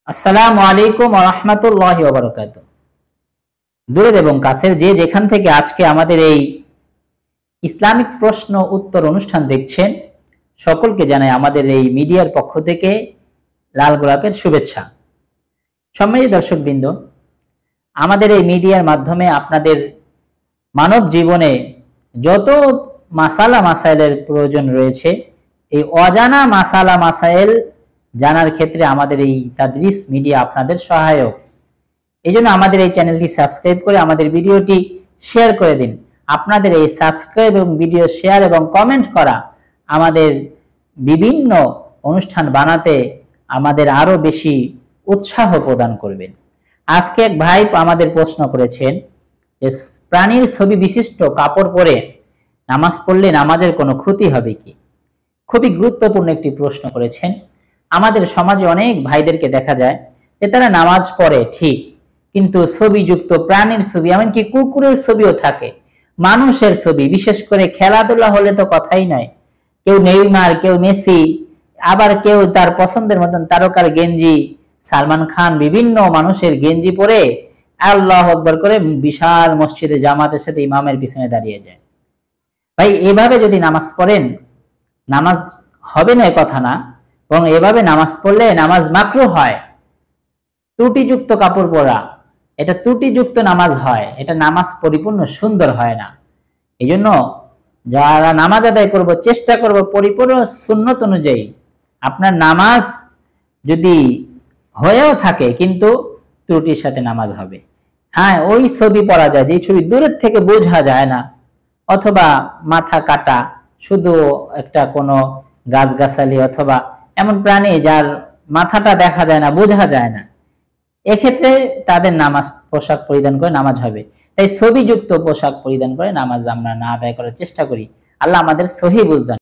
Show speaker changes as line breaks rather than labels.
আসসালামু আলাইকুম ওয়া রাহমাতুল্লাহি ওয়া বারাকাতুহু। দূরের এবং কাছের যে যেখান থেকে আজকে আমাদের এই ইসলামিক প্রশ্ন উত্তর অনুষ্ঠান দেখছেন, সকলকে জানাই আমাদের এই মিডিয়ার পক্ষ থেকে লাল গোলাপের শুভেচ্ছা। সম্মানিত দর্শকবৃন্দ, আমাদের এই মিডিয়ার মাধ্যমে আপনাদের মানব জীবনে যত মাসালা মাসাইলের প্রয়োজন রয়েছে, এই অজানা মাসালা মাসাইল জানার ক্ষেত্রে আমাদের এই তাদরিস মিডিয়া আপনাদের সহায়ক। এই জন্য আমাদের এই চ্যানেলটি সাবস্ক্রাইব করে আমাদের ভিডিওটি শেয়ার করে দিন। আপনাদের এই সাবস্ক্রাইব এবং ভিডিও শেয়ার এবং কমেন্ট করা আমাদের বিভিন্ন অনুষ্ঠান বানাতে আমাদের আরো বেশি উৎসাহ প্রদান করবেন। আজকে এক ভাই আমাদের প্রশ্ন করেছেন যে প্রাণীর ছবি বিশিষ্ট কাপড় পরে নামাজ পড়লে নামাজের কোনো ক্ষতি হবে কি? খুবই গুরুত্বপূর্ণ একটি প্রশ্ন করেছেন। আমাদের সমাজে অনেক ভাইদেরকে দেখা যায় যে তারা নামাজ পড়ে ঠিক, কিন্তু ছবিযুক্ত প্রাণীর ছবি, এমনকি কুকুরের ছবিও থাকে, মানুষের ছবি, বিশেষ করে খেলাধুলা হলে তো কথাই নয়, কেউ নেইমার, কেউ মেসি, আবার কেউ তার পছন্দের মতন তারকার গেঞ্জি, সালমান খান, বিভিন্ন মানুষের গেঞ্জি পরে আল্লাহু আকবার করে বিশাল মসজিদে জামাতের সাথে ইমামের পিছনে দাঁড়িয়ে যায়। ভাই, এভাবে যদি নামাজ পড়েন, নামাজ হবে না কথা না, এবং এভাবে নামাজ পড়লে নামাজ মাকরুহ হয়। ত্রুটিযুক্ত কাপড় পরা, এটা ত্রুটিযুক্ত নামাজ হয়, এটা নামাজ পরিপূর্ণ সুন্দর হয় না। এই জন্য যারা নামাজ আদায় করব, চেষ্টা করব পরিপূর্ণ সুন্নত অনুযায়ী। আপনার নামাজ যদি হয়েও থাকে কিন্তু ত্রুটির সাথে নামাজ হবে। হ্যাঁ, ওই ছবি পরা যায় যে ছবি দূরের থেকে বোঝা যায় না, অথবা মাথা কাটা, শুধু একটা কোনো গাছগাছালি অথবা এমন প্রাণী যার মাথাটা দেখা যায় না, বোঝা যায় না, এক্ষেত্রে তাদের নামাজ পোশাক পরিধান করে নামাজ হবে। তাই ছবিযুক্ত পোশাক পরিধান করে নামাজ আমরা না আদায় করার চেষ্টা করি। আল্লাহ আমাদের সহি বুঝদান